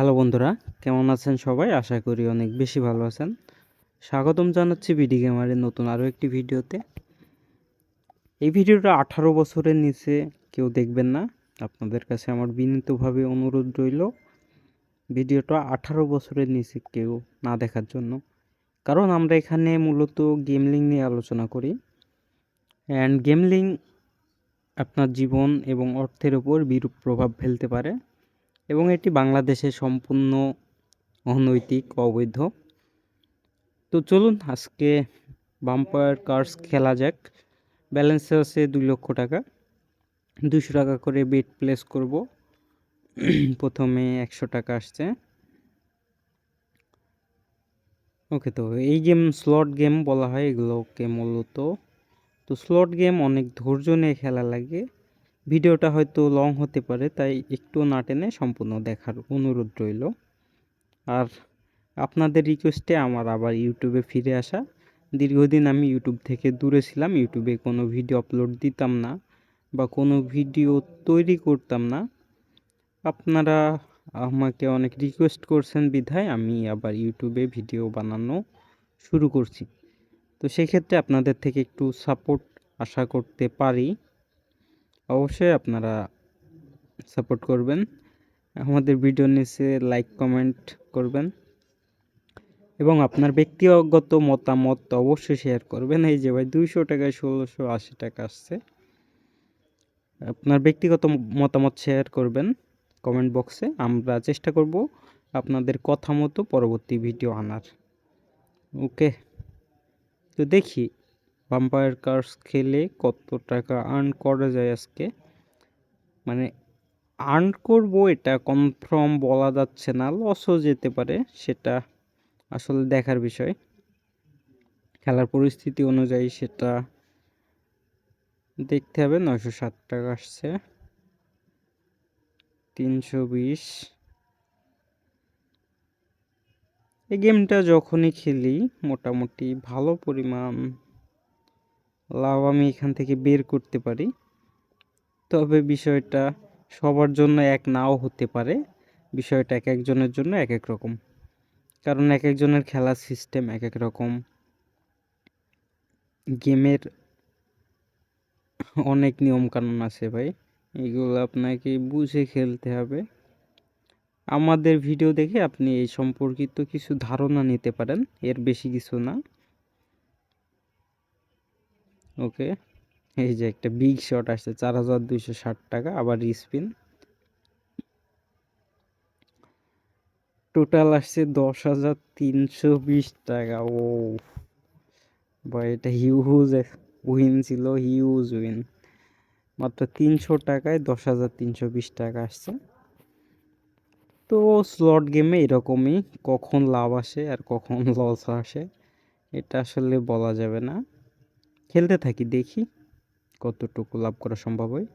Hello বন্ধুরা, কেমন আছেন সবাই? আশা করি অনেক বেশি ভালো আছেন। স্বাগতম জানাচ্ছি বিডি গেমারের নতুন আরও একটি ভিডিওতে। এই ভিডিওটা 18 বছরের নিচে কেউ দেখবেন না। আপনাদের কাছে আমার বিনীতভাবে অনুরোধ রইল ভিডিওটা 18 বছরের নিচে কেউ না দেখার জন্য। কারণ আমরা এখানে মূলত গেমলিং নিয়ে আলোচনা করি। অ্যান্ড গেমলিং আপনার জীবন এবং অর্থের ওপর বিরূপ প্রভাব ফেলতে পারে এবং এটি বাংলাদেশে সম্পূর্ণ অনৈতিক, অবৈধ। তো চলুন আজকে বাম্পার কার্স খেলা যাক। ব্যালেন্সে আছে 2 লক্ষ টাকা, 200 টাকা করে বেট প্লেস করব। প্রথমে 100 টাকা আসছে। ওকে, তো এই গেম স্লট গেম বলা হয় এগুলোকে মূলত। তো স্লট গেম অনেক ধৈর্য নিয়ে খেলা লাগে। ভিডিওটা হয়তো লং হতে পারে, তাই একটু না টেনে সম্পূর্ণ দেখার অনুরোধ রইল। আর আপনাদের রিকোয়েস্টে আমার আবার ইউটিউবে ফিরে আসা। দীর্ঘদিন আমি ইউটিউব থেকে দূরে ছিলাম, ইউটিউবে কোনো ভিডিও আপলোড দিতাম না বা কোনো ভিডিও তৈরি করতাম না। আপনারা আমাকে অনেক রিকোয়েস্ট করছেন বিধায় আমি আবার ইউটিউবে ভিডিও বানানো শুরু করছি। তো সেক্ষেত্রে আপনাদের থেকে একটু সাপোর্ট আশা করতে পারি। অবশ্যই আপনারা সাপোর্ট করবেন, আমাদের ভিডিও নিচে লাইক কমেন্ট করবেন এবং আপনার ব্যক্তিগত মতামত অবশ্যই শেয়ার করবেন। এই যে ভাই 200 টাকায় 1680 টাকা আসছে। আপনার ব্যক্তিগত মতামত শেয়ার করবেন কমেন্ট বক্সে। আমরা চেষ্টা করব আপনাদের কথা মতো পরবর্তী ভিডিও আনার। ওকে, তো দেখি ভাম্পায়ার কার্স খেলে কত টাকা আর্ন করা যায় আজকে। মানে আর্ন করব এটা কনফার্ম বলা যাচ্ছে না, লসও যেতে পারে, সেটা আসলে দেখার বিষয়। খেলার পরিস্থিতি অনুযায়ী সেটা দেখতে হবে। 960 টাকা আসছে, 320। এই গেমটা যখনই খেলি মোটামুটি ভালো পরিমাণ লাভ আমি এখান থেকে বের করতে পারি। তবে বিষয়টা সবার জন্য এক নাও হতে পারে, বিষয়টা এক একজনের জন্য এক এক রকম। কারণ এক একজনের খেলার সিস্টেম এক এক রকম, গেমের অনেক নিয়মকানুন আছে ভাই, এগুলো আপনাকে বুঝে খেলতে হবে। আমাদের ভিডিও দেখে আপনি এই সম্পর্কিত কিছু ধারণা নিতে পারেন, এর বেশি কিছু না। ওকে, এই যে একটা বিগ শট আসছে 4260 টাকা, আবার রিস্পিন। টোটাল আসছে 10,320 টাকা। ও ভাই, এটা হিউজ উইন ছিল, হিউজ উইন। মাত্র 300 টাকায় 10,320 টাকা আসছে। তো স্লট গেমে এরকমই, কখন লাভ আসে আর কখন লস আসে এটা আসলে বলা যাবে না। খেলতে থাকি, দেখি কতটুকু লাভ করা সম্ভব হয়।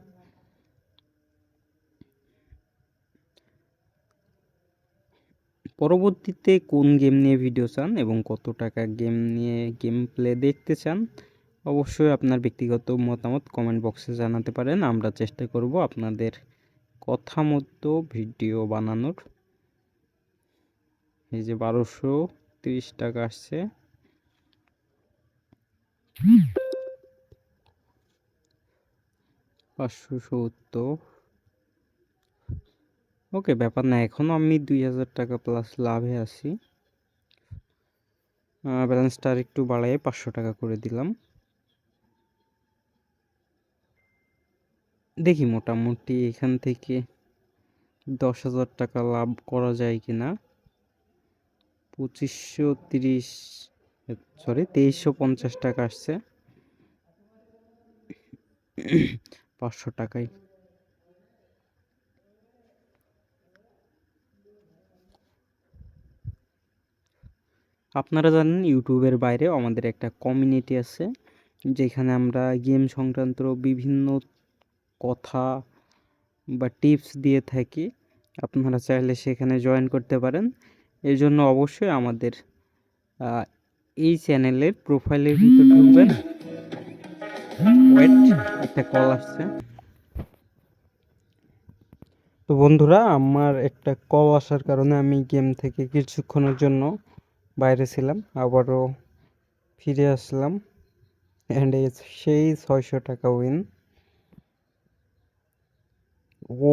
পরবর্তীতে কোন গেম নিয়ে ভিডিও চান এবং কত টাকা গেম নিয়ে গেম প্লে দেখতে চান অবশ্যই আপনার ব্যক্তিগত মতামত কমেন্ট বক্সে জানাতে পারেন। আমরা চেষ্টা করব আপনাদের কথা মতো ভিডিও বানানোর। এই যে 1230 টাকা আসছে, 570। ওকে, ব্যাপার না, এখনও আমি 2000 টাকা প্লাস লাভে আছি। ব্যালেন্সটা আর একটু বাড়াই 500 টাকা করে দিলাম। দেখি মোটামুটি এখান থেকে 10,000 টাকা লাভ করা যায় কিনা। 2530, সরি 2350 টাকা আসছে 500 টাকায়। আপনারা জানেন ইউটিউবের বাইরেও আমাদের একটা কমিউনিটি আছে, যেখানে আমরা গেম সংক্রান্ত বিভিন্ন কথা বা টিপস দিয়ে থাকি। আপনারা চাইলে সেখানে জয়েন করতে পারেন। এর জন্য অবশ্যই আমাদের এই চ্যানেলের প্রোফাইলের ভিতর ঢুকবেন। ওয়েট, একটা কল আসছে। তো বন্ধুরা, আমার একটা কল আসার কারণে আমি গেম থেকে কিছুক্ষণের জন্য বাইরে ছিলাম, আবারও ফিরে আসলাম। অ্যান্ড সেই 600 টাকা উইন।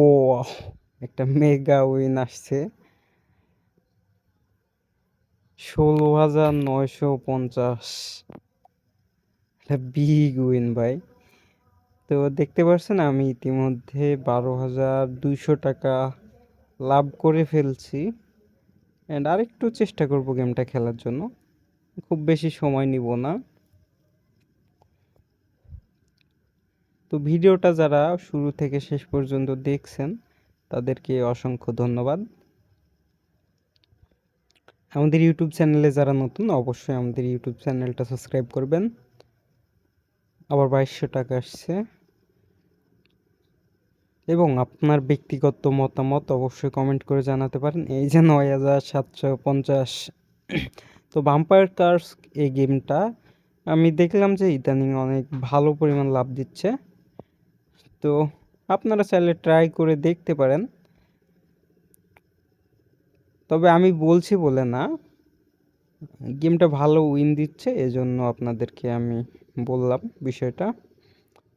ও, একটা মেগা উইন আসছে, 16,950। একটা বিগ উইন ভাই। তো দেখতে পাচ্ছেন আমি ইতিমধ্যে 12,200 টাকা লাভ করে ফেলছি। অ্যান্ড আরেকটু চেষ্টা করব গেমটা খেলার জন্য, খুব বেশি সময় নিব না। তো ভিডিওটা যারা শুরু থেকে শেষ পর্যন্ত দেখছেন তাদেরকে অসংখ্য ধন্যবাদ। আমাদের ইউটিউব চ্যানেলে যারা নতুন, অবশ্যই আমাদের ইউটিউব চ্যানেলটা সাবস্ক্রাইব করবেন। আবার 2200 টাকা আসছে। এবং আপনার ব্যক্তিগত মতামত অবশ্যই কমেন্ট করে জানাতে পারেন। এই যে 9,750। তো ভাম্পায়ার কার্স এই গেমটা আমি দেখলাম যে ইদানিং অনেক ভালো পরিমাণ লাভ দিচ্ছে। তো আপনারা চাইলে ট্রাই করে দেখতে পারেন। তবে আমি বলছি বলে না, গেমটা ভালো উইন দিচ্ছে, এজন্য আপনাদেরকে আমি বললাম বিষয়টা।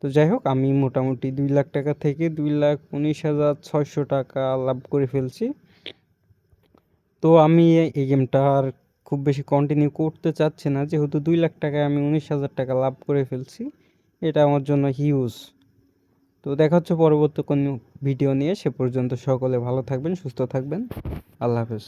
তো যাই হোক, আমি মোটামুটি 2 লাখ টাকা থেকে 2,19,600 টাকা লাভ করে ফেলছি। তো আমি এই গেমটা আর খুব বেশি কন্টিনিউ করতে চাচ্ছি না, যেহেতু 2 লাখ টাকায় আমি 19,000 টাকা লাভ করে ফেলছি। এটা আমার জন্য হিউজ। তো দেখা হচ্ছে পরবর্তী কোনো ভিডিও নিয়ে। সে পর্যন্ত সকলে ভালো থাকবেন, সুস্থ থাকবেন। আল্লাহ হাফেজ।